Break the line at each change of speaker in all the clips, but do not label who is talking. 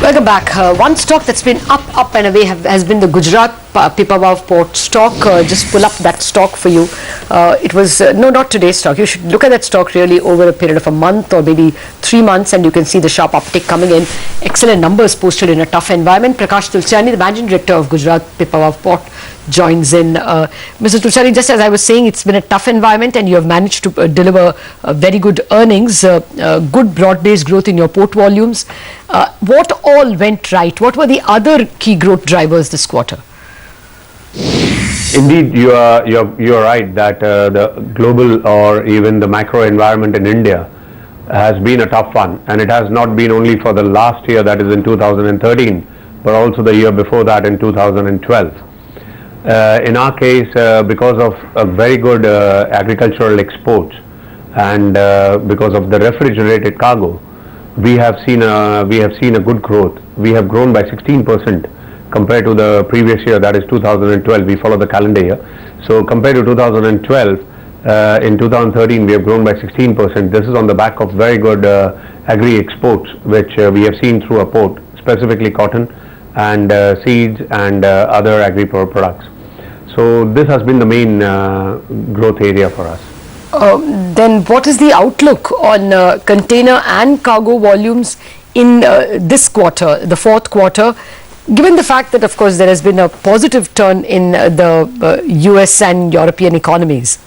Welcome back. One stock that's been up and away has been the Gujarat Pipavav port stock. Just pull up that stock for you. It was, no, not today's stock. You should look at that stock really over a period of a month or maybe 3 months, and you can see the sharp uptick coming in. Excellent numbers posted in a tough environment. Prakash Tulsiani, the managing director of Gujarat Pipavav port, joins in. Mr. Tulsiani, just as I was saying, it's been a tough environment and you have managed to deliver very good earnings, good broad-based growth in your port volumes. What all went right? What were the other key growth drivers this quarter?
Indeed, you're right that the global or even the macro environment in India has been a tough one, and it has not been only for the last year, that is in 2013, but also the year before that in 2012. In our case, because of a very good agricultural exports and because of the refrigerated cargo, we have seen a good growth. We have grown by 16% compared to the previous year, that is 2012. We follow the calendar year. So compared to 2012, in 2013 we have grown by 16%. This is on the back of very good agri exports, which we have seen through our port, specifically cotton and seeds and other agri products. So this has been the main growth area for us.
Then what is the outlook on container and cargo volumes in this quarter, the fourth quarter, given the fact that of course there has been a positive turn in the US and European economies?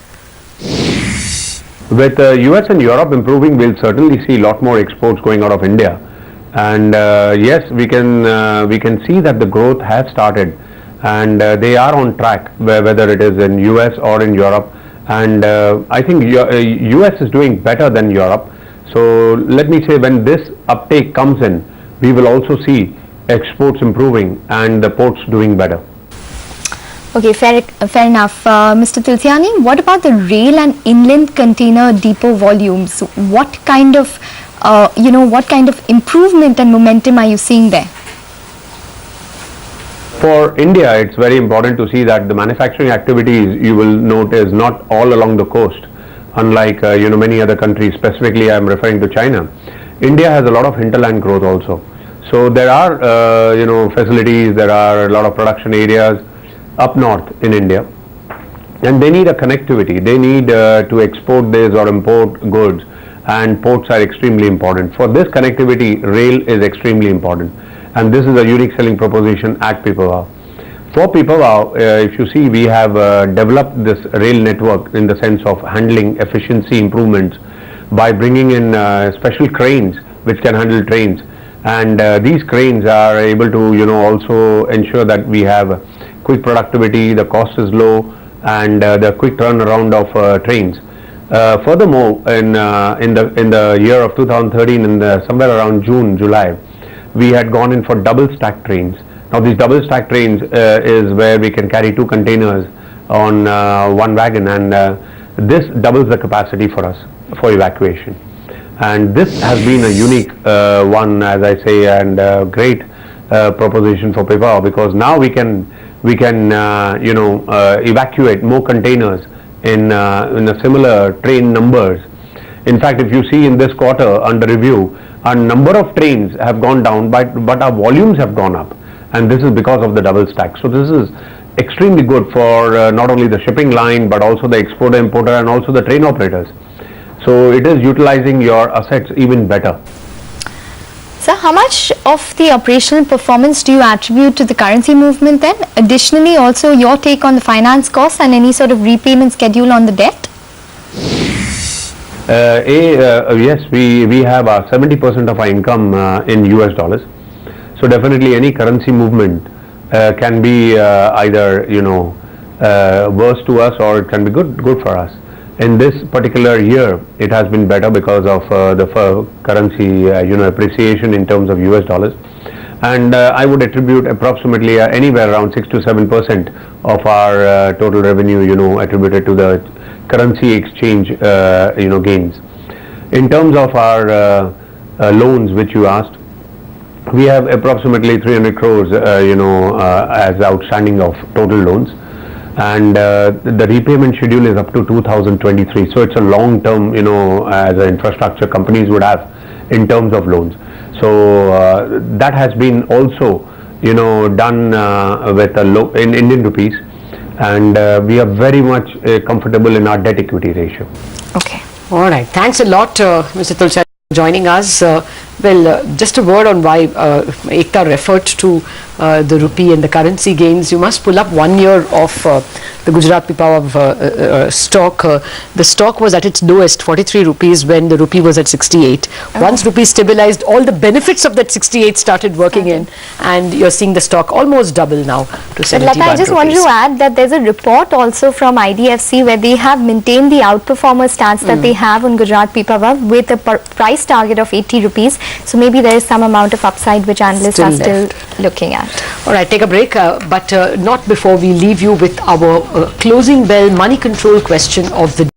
With US and Europe improving, we'll certainly see a lot more exports going out of India, and yes, we can see that the growth has started, and they are on track, whether it is in US or in Europe. And I think US is doing better than Europe. So let me say, when this uptake comes in, we will also see exports improving and the ports doing better.
Okay, fair enough. Mr. Tulsiani, what about the rail and inland container depot volumes? What kind of, what kind of improvement and momentum are you seeing there?
For India, it's very important to see that the manufacturing activities, you will note, is not all along the coast, unlike many other countries. Specifically, I am referring to China. India has a lot of hinterland growth also. So there are facilities, there are a lot of production areas up north in India, and they need a connectivity. They need to export this or import goods, and ports are extremely important. For this connectivity, rail is extremely important. And this is a unique selling proposition at Pipavav. For Pipavav, if you see, we have developed this rail network in the sense of handling efficiency improvements by bringing in special cranes which can handle trains. And these cranes are able to also ensure that we have quick productivity, the cost is low, and the quick turnaround of trains. Furthermore, in the year of 2013, somewhere around June, July, we had gone in for double stack trains. Now these double stack trains is where we can carry 2 containers on one wagon, and this doubles the capacity for us for evacuation. And this has been a unique one, as I say, and great proposition for Pipavav, because now we can evacuate more containers in a similar train numbers. In fact, if you see in this quarter under review, our number of trains have gone down, but our volumes have gone up, and this is because of the double stack. So this is extremely good for not only the shipping line, but also the exporter, importer, and also the train operators. So it is utilizing your assets even better.
Sir, how much of the operational performance do you attribute to the currency movement then? Additionally, also your take on the finance costs and any sort of repayment schedule on the debt?
Yes, we have 70% of our income in US dollars. So definitely any currency movement can be either worse to us, or it can be good for us. In this particular year, it has been better because of the currency appreciation in terms of US dollars, and I would attribute approximately anywhere around 6 to 7% of our total revenue attributed to the currency exchange gains. In terms of our loans, which you asked, we have approximately 300 crores as outstanding of total loans, and the repayment schedule is up to 2023. So it's a long term, as an infrastructure companies would have, in terms of loans. So that has been also, done with in Indian rupees, and we are very much comfortable in our debt equity ratio.
Okay.
All right. Thanks a lot, Mr. Tulsiani, for joining us. Just a word on why Ekta referred to the rupee and the currency gains. You must pull up 1 year of the Gujarat Pipavav stock. The stock was at its lowest, 43 rupees, when the rupee was at 68. Once rupee stabilized, all the benefits of that 68 started working in, and you're seeing the stock almost double now to 71
Lata, I just wanted to add that there's a report also from IDFC where they have maintained the outperformer stance that they have on Gujarat Pipavav with a price target of 80 rupees. So maybe there is some amount of upside which analysts are still looking at.
All right, take a break, but not before we leave you with our closing bell money control question of the day.